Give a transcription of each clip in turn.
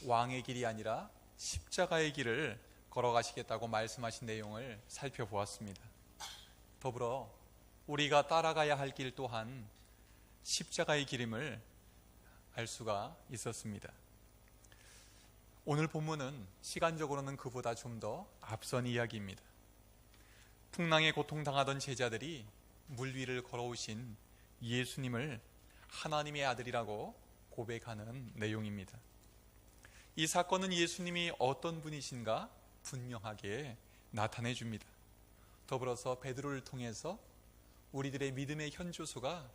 왕의 길이 아니라 십자가의 길을 걸어가시겠다고 말씀하신 내용을 살펴보았습니다. 더불어 우리가 따라가야 할 길 또한 십자가의 길임을 알 수가 있었습니다. 오늘 본문은 시간적으로는 그보다 좀 더 앞선 이야기입니다. 풍랑에 고통당하던 제자들이 물 위를 걸어오신 예수님을 하나님의 아들이라고 고백하는 내용입니다. 이 사건은 예수님이 어떤 분이신가 분명하게 나타내 줍니다. 더불어서 베드로를 통해서 우리들의 믿음의 현주소가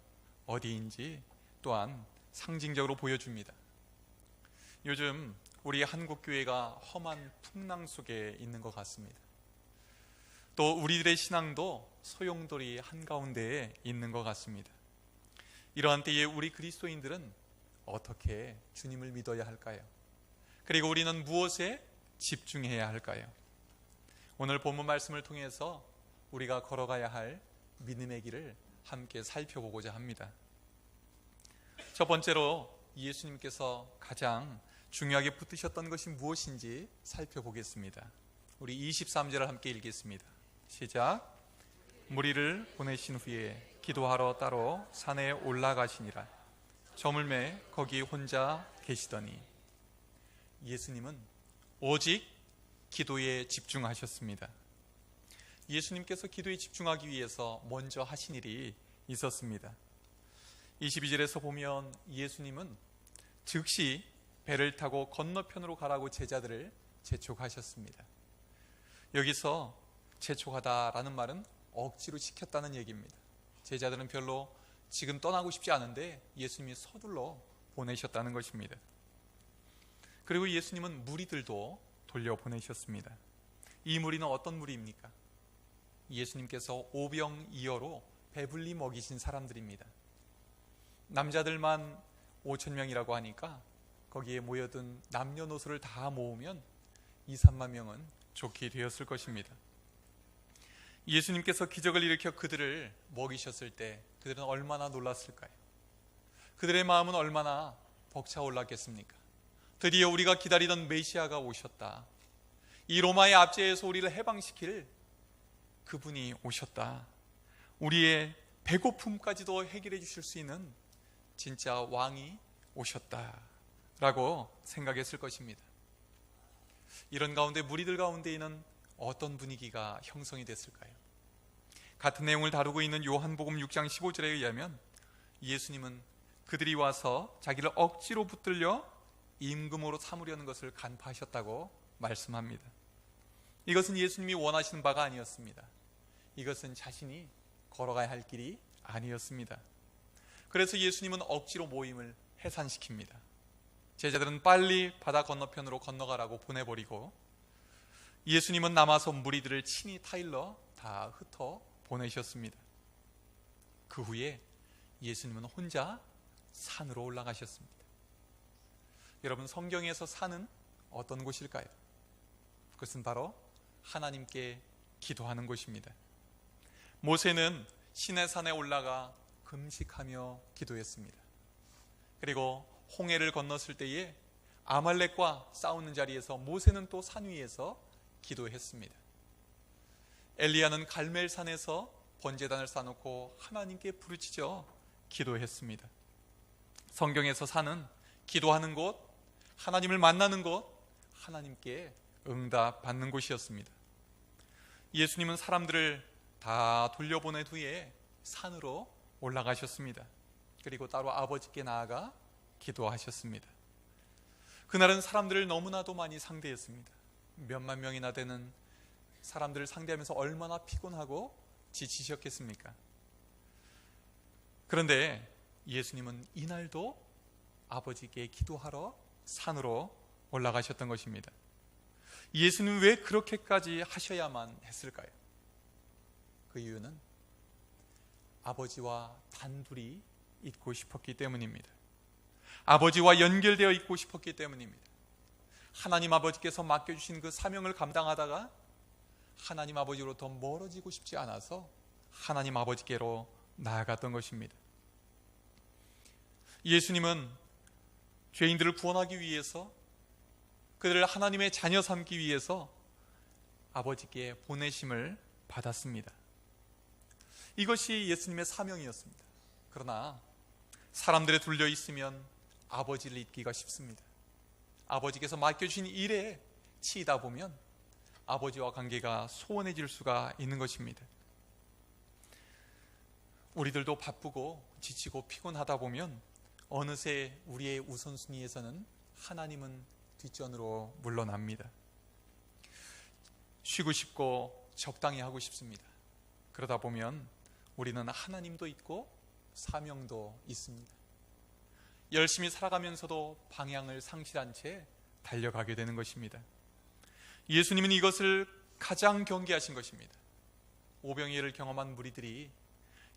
어디인지 또한 상징적으로 보여줍니다. 요즘 우리 한국교회가 험한 풍랑 속에 있는 것 같습니다. 또 우리들의 신앙도 소용돌이 한가운데에 있는 것 같습니다. 이러한 때에 우리 그리스도인들은 어떻게 주님을 믿어야 할까요? 그리고 우리는 무엇에 집중해야 할까요? 오늘 본문 말씀을 통해서 우리가 걸어가야 할 믿음의 길을 함께 살펴보고자 합니다. 첫 번째로 예수님께서 가장 중요하게 붙드셨던 것이 무엇인지 살펴보겠습니다. 우리 23절을 함께 읽겠습니다. 시작. 무리를 보내신 후에 기도하러 따로 산에 올라가시니라. 저물매 거기 혼자 계시더니. 예수님은 오직 기도에 집중하셨습니다. 예수님께서 기도에 집중하기 위해서 먼저 하신 일이 있었습니다. 22절에서 보면 예수님은 즉시 배를 타고 건너편으로 가라고 제자들을 재촉하셨습니다. 여기서 재촉하다라는 말은 억지로 시켰다는 얘기입니다. 제자들은 별로 지금 떠나고 싶지 않은데 예수님이 서둘러 보내셨다는 것입니다. 그리고 예수님은 무리들도 돌려보내셨습니다. 이 무리는 어떤 무리입니까? 예수님께서 오병이어로 배불리 먹이신 사람들입니다. 남자들만 5,000명이라고 하니까 거기에 모여든 남녀노소를 다 모으면 2, 3만 명은 좋게 되었을 것입니다. 예수님께서 기적을 일으켜 그들을 먹이셨을 때 그들은 얼마나 놀랐을까요? 그들의 마음은 얼마나 벅차올랐겠습니까? 드디어 우리가 기다리던 메시아가 오셨다. 이 로마의 압제에서 우리를 해방시킬 그분이 오셨다. 우리의 배고픔까지도 해결해 주실 수 있는 진짜 왕이 오셨다 라고 생각했을 것입니다. 이런 가운데 무리들 가운데에는 어떤 분위기가 형성이 됐을까요? 같은 내용을 다루고 있는 요한복음 6장 15절에 의하면 예수님은 그들이 와서 자기를 억지로 붙들려 임금으로 삼으려는 것을 간파하셨다고 말씀합니다. 이것은 예수님이 원하시는 바가 아니었습니다. 이것은 자신이 걸어가야 할 길이 아니었습니다. 그래서 예수님은 억지로 모임을 해산시킵니다. 제자들은 빨리 바다 건너편으로 건너가라고 보내버리고 예수님은 남아서 무리들을 친히 타일러 다 흩어 보내셨습니다. 그 후에 예수님은 혼자 산으로 올라가셨습니다. 여러분, 성경에서 산은 어떤 곳일까요? 그것은 바로 하나님께 기도하는 곳입니다. 모세는 시내산에 올라가 금식하며 기도했습니다. 그리고 홍해를 건넜을 때에 아말렉과 싸우는 자리에서 모세는 또 산 위에서 기도했습니다. 엘리야는 갈멜산에서 번제단을 쌓아놓고 하나님께 부르짖어 기도했습니다. 성경에서 산은 기도하는 곳, 하나님을 만나는 곳, 하나님께 응답받는 곳이었습니다. 예수님은 사람들을 다 돌려보낸 후에 산으로 올라가셨습니다. 그리고 따로 아버지께 나아가 기도하셨습니다. 그날은 사람들을 너무나도 많이 상대했습니다. 몇만 명이나 되는 사람들을 상대하면서 얼마나 피곤하고 지치셨겠습니까? 그런데 예수님은 이날도 아버지께 기도하러 산으로 올라가셨던 것입니다. 예수님은 왜 그렇게까지 하셔야만 했을까요? 그 이유는 아버지와 단둘이 있고 싶었기 때문입니다. 아버지와 연결되어 있고 싶었기 때문입니다. 하나님 아버지께서 맡겨주신 그 사명을 감당하다가 하나님 아버지로부터 멀어지고 싶지 않아서 하나님 아버지께로 나아갔던 것입니다. 예수님은 죄인들을 구원하기 위해서 그들을 하나님의 자녀 삼기 위해서 아버지께 보내심을 받았습니다. 이것이 예수님의 사명이었습니다. 그러나 사람들에 둘려 있으면 아버지를 잊기가 쉽습니다. 아버지께서 맡겨주신 일에 치이다 보면 아버지와 관계가 소원해질 수가 있는 것입니다. 우리들도 바쁘고 지치고 피곤하다 보면 어느새 우리의 우선순위에서는 하나님은 뒷전으로 물러납니다. 쉬고 싶고 적당히 하고 싶습니다. 그러다 보면 우리는 하나님도 있고 사명도 있습니다. 열심히 살아가면서도 방향을 상실한 채 달려가게 되는 것입니다. 예수님은 이것을 가장 경계하신 것입니다. 오병이어를 경험한 무리들이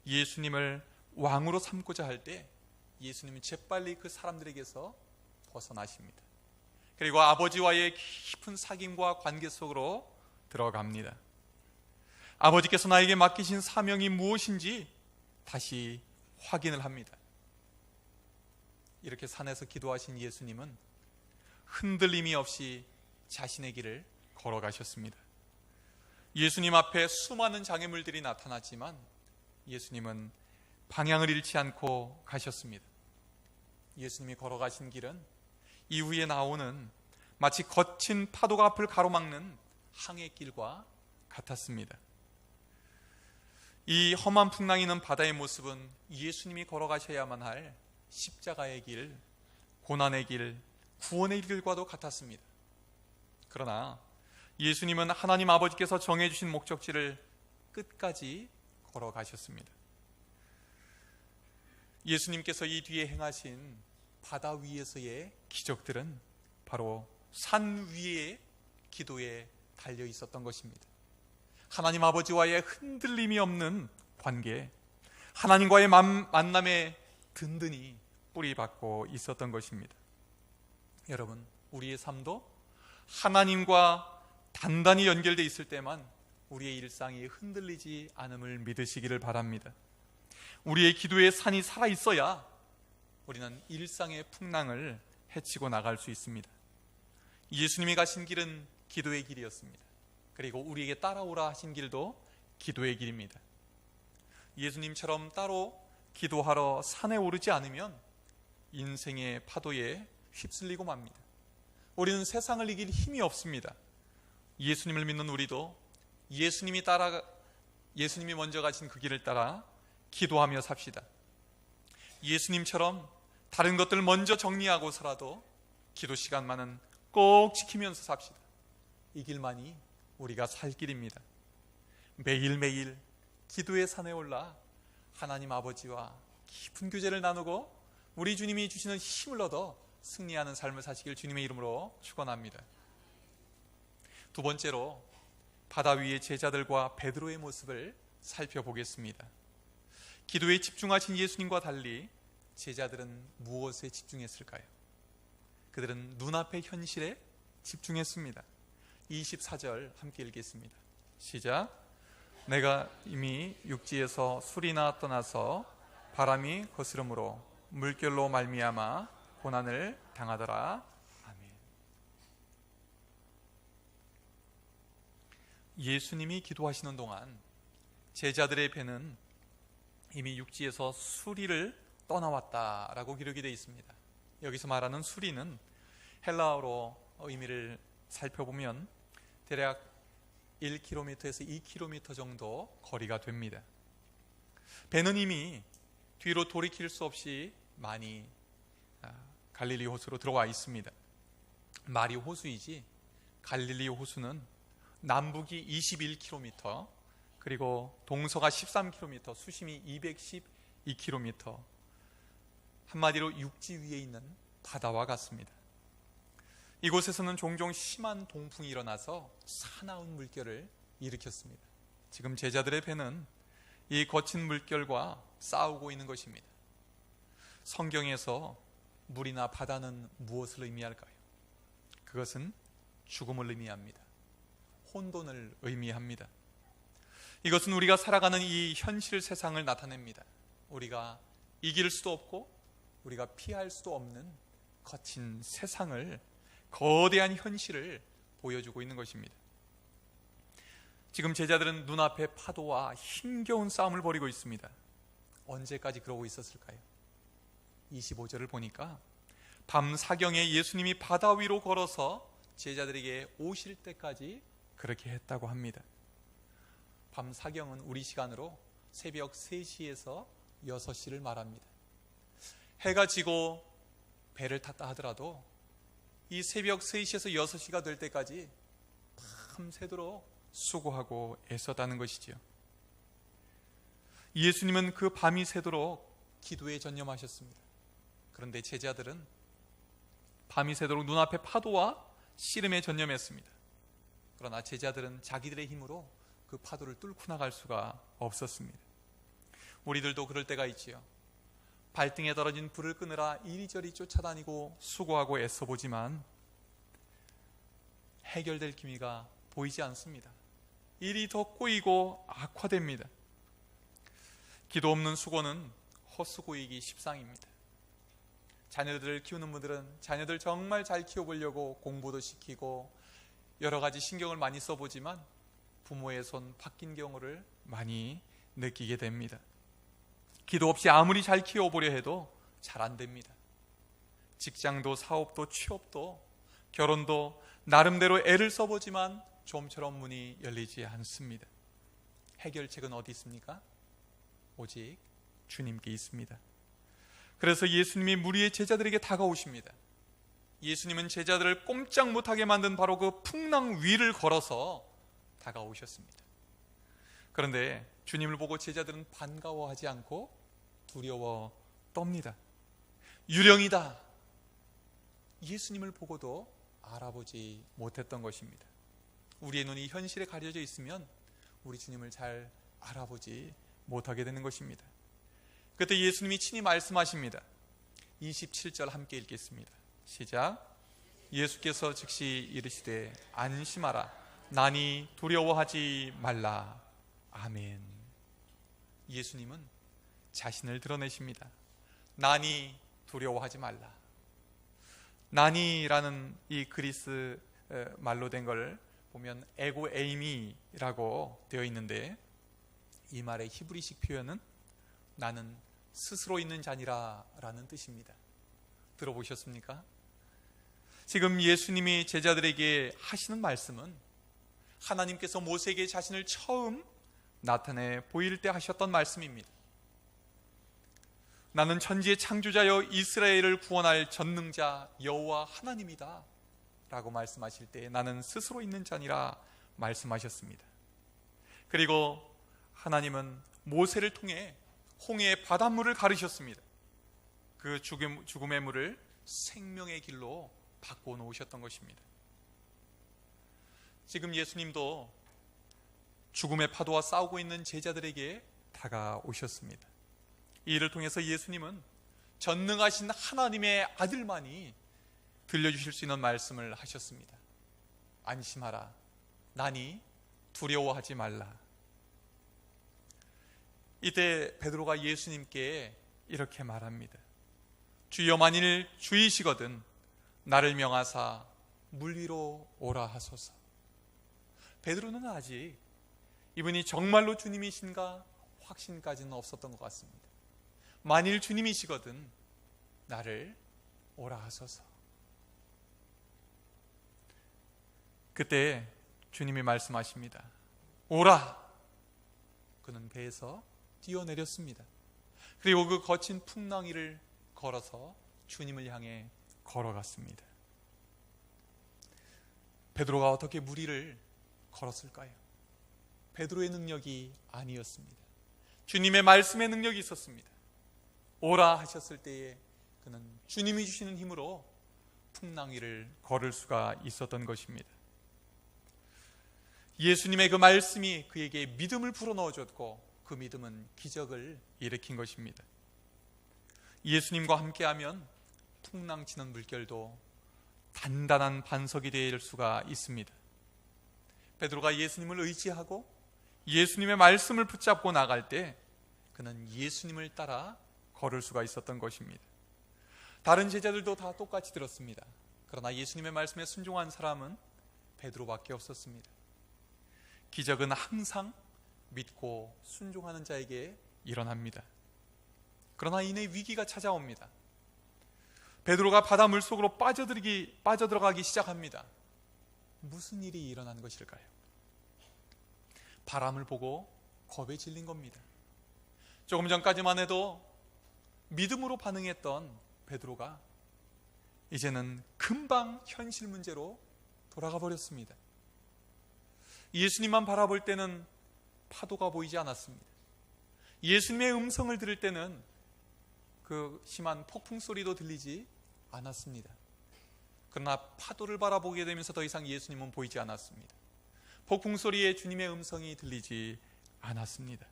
예수님을 왕으로 삼고자 할 때 예수님은 재빨리 그 사람들에게서 벗어나십니다. 그리고 아버지와의 깊은 사귐과 관계 속으로 들어갑니다. 아버지께서 나에게 맡기신 사명이 무엇인지 다시 확인을 합니다. 이렇게 산에서 기도하신 예수님은 흔들림이 없이 자신의 길을 걸어가셨습니다. 예수님 앞에 수많은 장애물들이 나타났지만 예수님은 방향을 잃지 않고 가셨습니다. 예수님이 걸어가신 길은 이후에 나오는 마치 거친 파도가 앞을 가로막는 항해길과 같았습니다. 이 험한 풍랑이 있는 바다의 모습은 예수님이 걸어가셔야만 할 십자가의 길, 고난의 길, 구원의 길과도 같았습니다. 그러나 예수님은 하나님 아버지께서 정해주신 목적지를 끝까지 걸어가셨습니다. 예수님께서 이 뒤에 행하신 바다 위에서의 기적들은 바로 산 위의 기도에 달려 있었던 것입니다. 하나님 아버지와의 흔들림이 없는 관계, 하나님과의 만남에 든든히 뿌리박고 있었던 것입니다. 여러분, 우리의 삶도 하나님과 단단히 연결되어 있을 때만 우리의 일상이 흔들리지 않음을 믿으시기를 바랍니다. 우리의 기도의 산이 살아있어야 우리는 일상의 풍랑을 헤치고 나갈 수 있습니다. 예수님이 가신 길은 기도의 길이었습니다. 그리고 우리에게 따라오라 하신 길도 기도의 길입니다. 예수님처럼 따로 기도하러 산에 오르지 않으면 인생의 파도에 휩쓸리고 맙니다. 우리는 세상을 이길 힘이 없습니다. 예수님을 믿는 우리도 예수님이 먼저 가신 그 길을 따라 기도하며 삽시다. 예수님처럼 다른 것들 먼저 정리하고서라도 기도 시간만은 꼭 지키면서 삽시다. 이 길만이 우리가 살 길입니다. 매일매일 기도의 산에 올라 하나님 아버지와 깊은 교제를 나누고 우리 주님이 주시는 힘을 얻어 승리하는 삶을 사시길 주님의 이름으로 축원합니다. 두 번째로 바다 위의 제자들과 베드로의 모습을 살펴보겠습니다. 기도에 집중하신 예수님과 달리 제자들은 무엇에 집중했을까요? 그들은 눈앞의 현실에 집중했습니다. 24절 함께 읽겠습니다. 시작. 내가 이미 육지에서 술이나 떠나서 바람이 거스름으로 물결로 말미암아 고난을 당하더라. 아멘. 예수님이 기도하시는 동안 제자들의 배는 이미 육지에서 수리를 떠나왔다라고 기록이 되어 있습니다. 여기서 말하는 수리는 헬라어로 의미를 살펴보면 대략 1km에서 2km 정도 거리가 됩니다. 배는 이미 뒤로 돌이킬 수 없이 많이 갈릴리 호수로 들어와 있습니다. 말이 호수이지 갈릴리 호수는 남북이 21km 그리고 동서가 13km, 수심이 212km, 한마디로 육지 위에 있는 바다와 같습니다. 이곳에서는 종종 심한 동풍이 일어나서 사나운 물결을 일으켰습니다. 지금 제자들의 배는 이 거친 물결과 싸우고 있는 것입니다. 성경에서 물이나 바다는 무엇을 의미할까요? 그것은 죽음을 의미합니다. 혼돈을 의미합니다. 이것은 우리가 살아가는 이 현실 세상을 나타냅니다. 우리가 이길 수도 없고 우리가 피할 수도 없는 거친 세상을 거대한 현실을 보여주고 있는 것입니다. 지금 제자들은 눈앞에 파도와 힘겨운 싸움을 벌이고 있습니다. 언제까지 그러고 있었을까요? 25절을 보니까 밤 사경에 예수님이 바다 위로 걸어서 제자들에게 오실 때까지 그렇게 했다고 합니다. 밤 사경은 우리 시간으로 새벽 3시에서 6시를 말합니다. 해가 지고 배를 탔다 하더라도 이 새벽 3시에서 6시가 될 때까지 밤새도록 수고하고 애썼다는 것이지요. 예수님은 그 밤이 새도록 기도에 전념하셨습니다. 그런데 제자들은 밤이 새도록 눈앞에 파도와 씨름에 전념했습니다. 그러나 제자들은 자기들의 힘으로 그 파도를 뚫고 나갈 수가 없었습니다. 우리들도 그럴 때가 있지요. 발등에 떨어진 불을 끄느라 이리저리 쫓아다니고 수고하고 애써보지만 해결될 기미가 보이지 않습니다. 일이 더 꼬이고 악화됩니다. 기도 없는 수고는 헛수고이기 십상입니다. 자녀들을 키우는 분들은 자녀들 정말 잘 키워보려고 공부도 시키고 여러 가지 신경을 많이 써보지만 부모의 손 바뀐 경우를 많이 느끼게 됩니다. 기도 없이 아무리 잘 키워보려 해도 잘 안 됩니다. 직장도 사업도 취업도 결혼도 나름대로 애를 써보지만 좀처럼 문이 열리지 않습니다. 해결책은 어디 있습니까? 오직 주님께 있습니다. 그래서 예수님이 무리의 제자들에게 다가오십니다. 예수님은 제자들을 꼼짝 못하게 만든 바로 그 풍랑 위를 걸어서 다가오셨습니다. 그런데 주님을 보고 제자들은 반가워하지 않고 두려워 떱니다. 유령이다. 예수님을 보고도 알아보지 못했던 것입니다. 우리의 눈이 현실에 가려져 있으면 우리 주님을 잘 알아보지 못하게 되는 것입니다. 그때 예수님이 친히 말씀하십니다. 27절 함께 읽겠습니다. 시작. 예수께서 즉시 이르시되 안심하라. 나니 두려워하지 말라. 아멘. 예수님은 자신을 드러내십니다. 나니 두려워하지 말라. 나니라는 이 그리스 말로 된 걸 보면 에고 에이미라고 되어 있는데 이 말의 히브리식 표현은 나는 스스로 있는 자니라 라는 뜻입니다. 들어보셨습니까? 지금 예수님이 제자들에게 하시는 말씀은 하나님께서 모세에게 자신을 처음 나타내 보일 때 하셨던 말씀입니다. 나는 천지의 창조자여 이스라엘을 구원할 전능자 여호와 하나님이다 라고 말씀하실 때 나는 스스로 있는 자니라 말씀하셨습니다. 그리고 하나님은 모세를 통해 홍해의 바닷물을 가르셨습니다. 그 죽음의 물을 생명의 길로 바꿔 놓으셨던 것입니다. 지금 예수님도 죽음의 파도와 싸우고 있는 제자들에게 다가오셨습니다. 이 일을 통해서 예수님은 전능하신 하나님의 아들만이 들려주실 수 있는 말씀을 하셨습니다. 안심하라. 나니 두려워하지 말라. 이때 베드로가 예수님께 이렇게 말합니다. 주여 만일 주이시거든 나를 명하사 물 위로 오라 하소서. 베드로는 아직 이분이 정말로 주님이신가 확신까지는 없었던 것 같습니다. 만일 주님이시거든 나를 오라 하소서. 그때 주님이 말씀하십니다. 오라. 그는 배에서 뛰어내렸습니다. 그리고 그 거친 풍랑 위를 걸어서 주님을 향해 걸어갔습니다. 베드로가 어떻게 물 위를 걸었을까요? 베드로의 능력이 아니었습니다. 주님의 말씀의 능력이 있었습니다. 오라 하셨을 때에 그는 주님이 주시는 힘으로 풍랑 위를 걸을 수가 있었던 것입니다. 예수님의 그 말씀이 그에게 믿음을 불어넣어 줬고 그 믿음은 기적을 일으킨 것입니다. 예수님과 함께하면 풍랑치는 물결도 단단한 반석이 될 수가 있습니다. 베드로가 예수님을 의지하고 예수님의 말씀을 붙잡고 나갈 때 그는 예수님을 따라 걸을 수가 있었던 것입니다. 다른 제자들도 다 똑같이 들었습니다. 그러나 예수님의 말씀에 순종한 사람은 베드로밖에 없었습니다. 기적은 항상 믿고 순종하는 자에게 일어납니다. 그러나 이내 위기가 찾아옵니다. 베드로가 바다 물속으로 빠져들어가기 시작합니다. 무슨 일이 일어난 것일까요? 바람을 보고 겁에 질린 겁니다. 조금 전까지만 해도 믿음으로 반응했던 베드로가 이제는 금방 현실 문제로 돌아가 버렸습니다. 예수님만 바라볼 때는 파도가 보이지 않았습니다. 예수님의 음성을 들을 때는 그 심한 폭풍 소리도 들리지 않았습니다. 그러나 파도를 바라보게 되면서 더 이상 예수님은 보이지 않았습니다. 폭풍 소리에 주님의 음성이 들리지 않았습니다.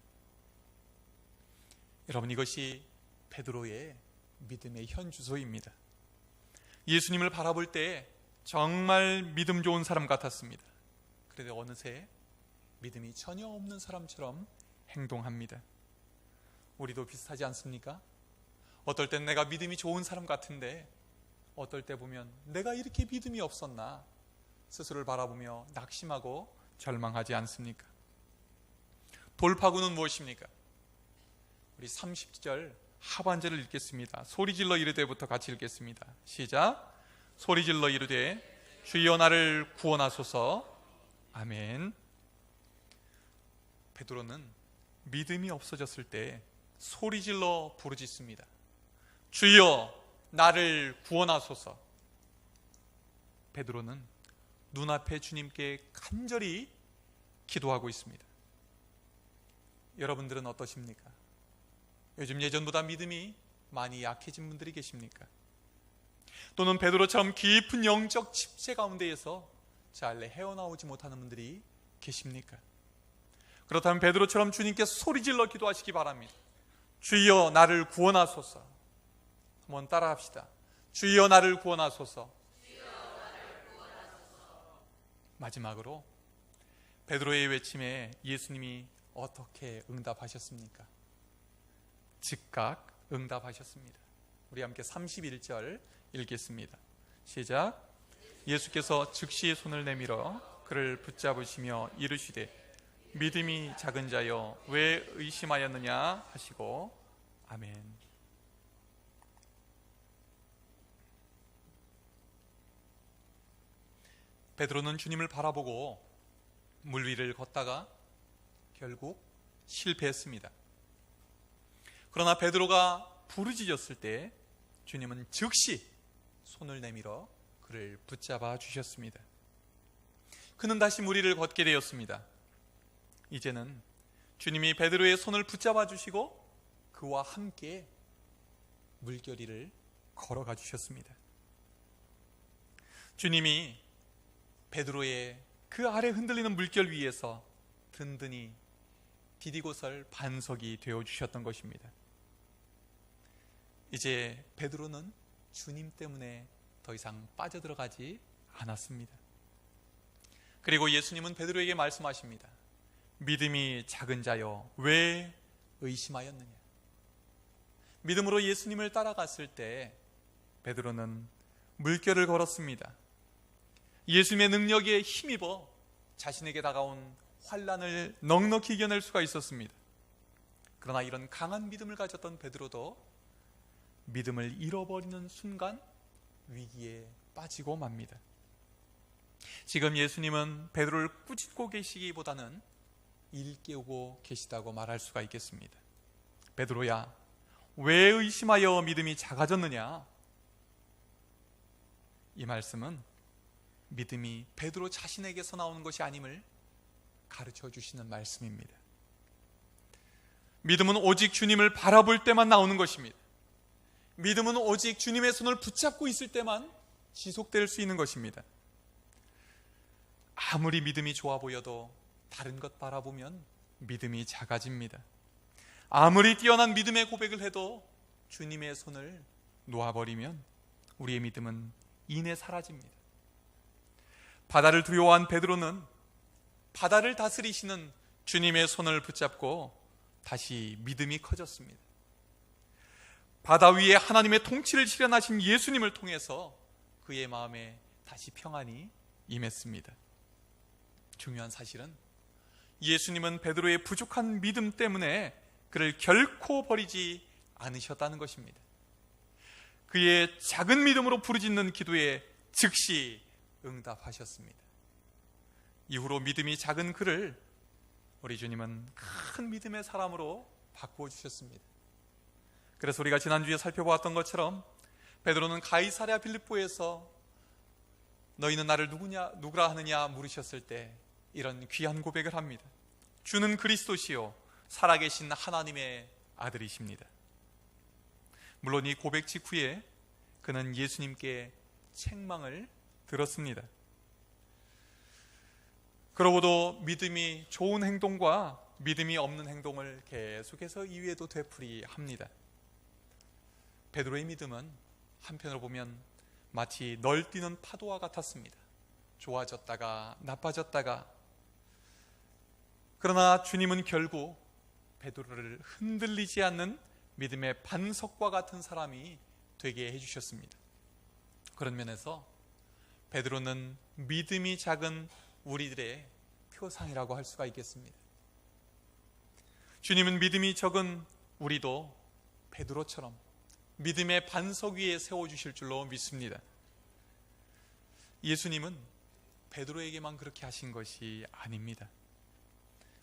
여러분, 이것이 베드로의 믿음의 현주소입니다. 예수님을 바라볼 때 정말 믿음 좋은 사람 같았습니다. 그런데 어느새 믿음이 전혀 없는 사람처럼 행동합니다. 우리도 비슷하지 않습니까? 어떨 땐 내가 믿음이 좋은 사람 같은데 어떨 때 보면 내가 이렇게 믿음이 없었나 스스로를 바라보며 낙심하고 절망하지 않습니까? 돌파구는 무엇입니까? 우리 30절 하반절을 읽겠습니다. 소리질러 이르되부터 같이 읽겠습니다. 시작. 소리질러 이르되 주여 나를 구원하소서. 아멘. 베드로는 믿음이 없어졌을 때 소리질러 부르짖습니다. 주여 나를 구원하소서. 베드로는 눈앞에 주님께 간절히 기도하고 있습니다. 여러분들은 어떠십니까? 요즘 예전보다 믿음이 많이 약해진 분들이 계십니까? 또는 베드로처럼 깊은 영적 침체 가운데에서 잘 헤어나오지 못하는 분들이 계십니까? 그렇다면 베드로처럼 주님께서 소리질러 기도하시기 바랍니다. 주여 나를 구원하소서. 한번 따라합시다. 주여 나를 구원하소서. 마지막으로 베드로의 외침에 예수님이 어떻게 응답하셨습니까? 즉각 응답하셨습니다. 우리 함께 31절 읽겠습니다. 시작. 예수께서 즉시 손을 내밀어 그를 붙잡으시며 이르시되 믿음이 작은 자여 왜 의심하였느냐 하시고 아멘. 베드로는 주님을 바라보고 물 위를 걷다가 결국 실패했습니다. 그러나 베드로가 부르짖었을 때 주님은 즉시 손을 내밀어 그를 붙잡아 주셨습니다. 그는 다시 물 위를 걷게 되었습니다. 이제는 주님이 베드로의 손을 붙잡아 주시고 그와 함께 물결위를 걸어가 주셨습니다. 주님이 베드로의 그 아래 흔들리는 물결 위에서 든든히 디디고 설 반석이 되어주셨던 것입니다. 이제 베드로는 주님 때문에 더 이상 빠져들어가지 않았습니다. 그리고 예수님은 베드로에게 말씀하십니다. 믿음이 작은 자여 왜 의심하였느냐. 믿음으로 예수님을 따라갔을 때 베드로는 물결을 걸었습니다. 예수님의 능력에 힘입어 자신에게 다가온 환난을 넉넉히 이겨낼 수가 있었습니다. 그러나 이런 강한 믿음을 가졌던 베드로도 믿음을 잃어버리는 순간 위기에 빠지고 맙니다. 지금 예수님은 베드로를 꾸짖고 계시기보다는 일깨우고 계시다고 말할 수가 있겠습니다. 베드로야, 왜 의심하여 믿음이 작아졌느냐? 이 말씀은 믿음이 베드로 자신에게서 나오는 것이 아님을 가르쳐 주시는 말씀입니다. 믿음은 오직 주님을 바라볼 때만 나오는 것입니다. 믿음은 오직 주님의 손을 붙잡고 있을 때만 지속될 수 있는 것입니다. 아무리 믿음이 좋아 보여도 다른 것 바라보면 믿음이 작아집니다. 아무리 뛰어난 믿음의 고백을 해도 주님의 손을 놓아버리면 우리의 믿음은 이내 사라집니다. 바다를 두려워한 베드로는 바다를 다스리시는 주님의 손을 붙잡고 다시 믿음이 커졌습니다. 바다 위에 하나님의 통치를 실현하신 예수님을 통해서 그의 마음에 다시 평안이 임했습니다. 중요한 사실은 예수님은 베드로의 부족한 믿음 때문에 그를 결코 버리지 않으셨다는 것입니다. 그의 작은 믿음으로 부르짖는 기도에 즉시 응답하셨습니다. 이후로 믿음이 작은 그를 우리 주님은 큰 믿음의 사람으로 바꾸어 주셨습니다. 그래서 우리가 지난주에 살펴보았던 것처럼 베드로는 가이사랴 빌립보에서 너희는 나를 누구라 하느냐 물으셨을 때 이런 귀한 고백을 합니다. 주는 그리스도시요 살아계신 하나님의 아들이십니다. 물론 이 고백 직후에 그는 예수님께 책망을 들었습니다. 그러고도 믿음이 좋은 행동과 믿음이 없는 행동을 계속해서 이후에도 되풀이합니다. 베드로의 믿음은 한편으로 보면 마치 널뛰는 파도와 같았습니다. 좋아졌다가 나빠졌다가. 그러나 주님은 결국 베드로를 흔들리지 않는 믿음의 반석과 같은 사람이 되게 해주셨습니다. 그런 면에서 베드로는 믿음이 작은 우리들의 표상이라고 할 수가 있겠습니다. 주님은 믿음이 적은 우리도 베드로처럼 믿음의 반석 위에 세워주실 줄로 믿습니다. 예수님은 베드로에게만 그렇게 하신 것이 아닙니다.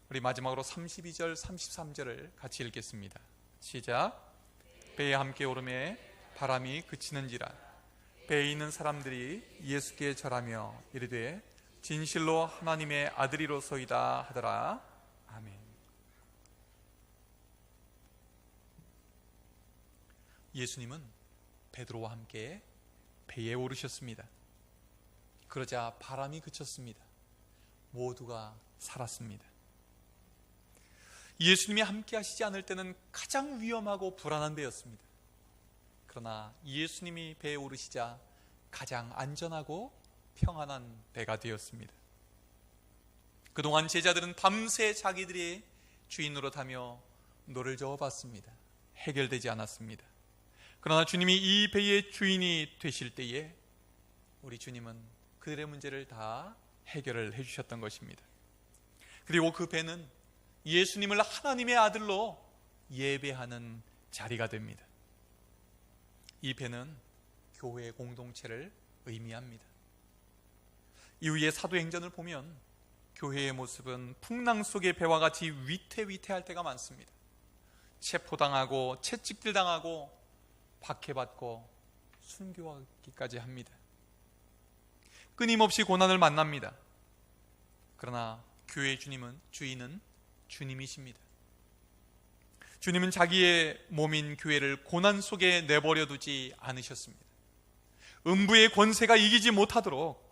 우리 마지막으로 32절 33절을 같이 읽겠습니다. 시작. 배에 함께 오르매 바람이 그치는지라 배에 있는 사람들이 예수께 절하며 이르되 진실로 하나님의 아들이로소이다 하더라. 아멘. 예수님은 베드로와 함께 배에 오르셨습니다. 그러자 바람이 그쳤습니다. 모두가 살았습니다. 예수님이 함께 하시지 않을 때는 가장 위험하고 불안한 배였습니다. 그러나 예수님이 배에 오르시자 가장 안전하고 평안한 배가 되었습니다. 그동안 제자들은 밤새 자기들이 주인 노릇하며 노를 저어봤습니다. 해결되지 않았습니다. 그러나 주님이 이 배의 주인이 되실 때에 우리 주님은 그들의 문제를 다 해결을 해주셨던 것입니다. 그리고 그 배는 예수님을 하나님의 아들로 예배하는 자리가 됩니다. 이 배는 교회 공동체를 의미합니다. 이후에 사도행전을 보면 교회의 모습은 풍랑 속의 배와 같이 위태위태할 때가 많습니다. 체포당하고 채찍질 당하고 박해받고 순교하기까지 합니다. 끊임없이 고난을 만납니다. 그러나 교회의 주인은 주님이십니다. 주님은 자기의 몸인 교회를 고난 속에 내버려 두지 않으셨습니다. 음부의 권세가 이기지 못하도록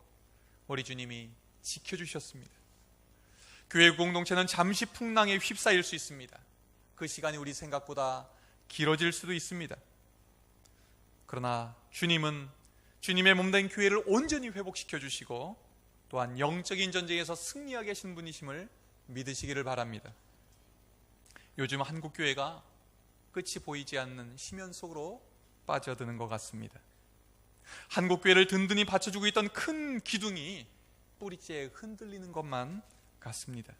우리 주님이 지켜주셨습니다. 교회 공동체는 잠시 풍랑에 휩싸일 수 있습니다. 그 시간이 우리 생각보다 길어질 수도 있습니다. 그러나 주님은 주님의 몸된 교회를 온전히 회복시켜 주시고 또한 영적인 전쟁에서 승리하게 하신 분이심을 믿으시기를 바랍니다. 요즘 한국 교회가 끝이 보이지 않는 심연 속으로 빠져드는 것 같습니다. 한국 교회를 든든히 받쳐주고 있던 큰 기둥이 뿌리째 흔들리는 것만 같습니다.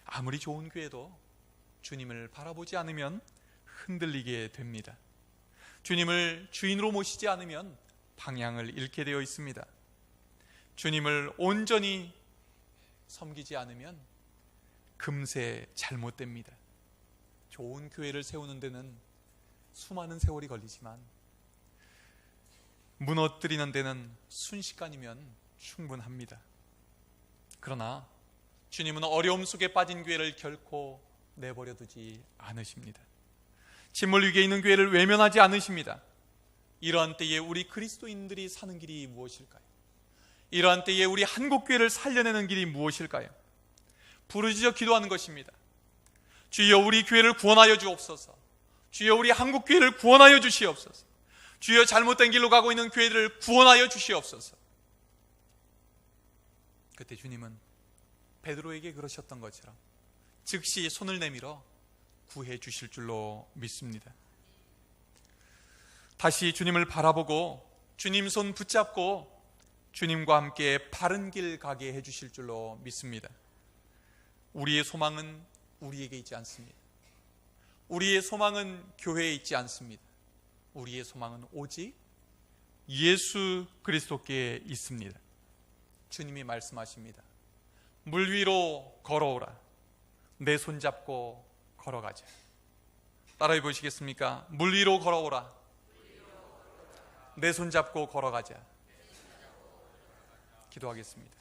아무리 좋은 교회도 주님을 바라보지 않으면 흔들리게 됩니다. 주님을 주인으로 모시지 않으면 방향을 잃게 되어 있습니다. 주님을 온전히 섬기지 않으면 금세 잘못됩니다. 좋은 교회를 세우는 데는 수많은 세월이 걸리지만 무너뜨리는 데는 순식간이면 충분합니다. 그러나 주님은 어려움 속에 빠진 교회를 결코 내버려 두지 않으십니다. 침몰 위기에 있는 교회를 외면하지 않으십니다. 이러한 때에 우리 그리스도인들이 사는 길이 무엇일까요? 이러한 때에 우리 한국교회를 살려내는 길이 무엇일까요? 부르짖어 기도하는 것입니다. 주여 우리 교회를 구원하여 주옵소서. 주여 우리 한국교회를 구원하여 주시옵소서. 주여 잘못된 길로 가고 있는 교회들을 구원하여 주시옵소서. 그때 주님은 베드로에게 그러셨던 것처럼 즉시 손을 내밀어 구해 주실 줄로 믿습니다. 다시 주님을 바라보고 주님 손 붙잡고 주님과 함께 바른 길 가게 해주실 줄로 믿습니다. 우리의 소망은 우리에게 있지 않습니다. 우리의 소망은 교회에 있지 않습니다. 우리의 소망은 오직 예수 그리스도께 있습니다. 주님이 말씀하십니다. 물 위로 걸어오라. 내 손 잡고 걸어가자. 따라해 보시겠습니까? 물 위로 걸어오라. 내 손 잡고 걸어가자. 기도하겠습니다.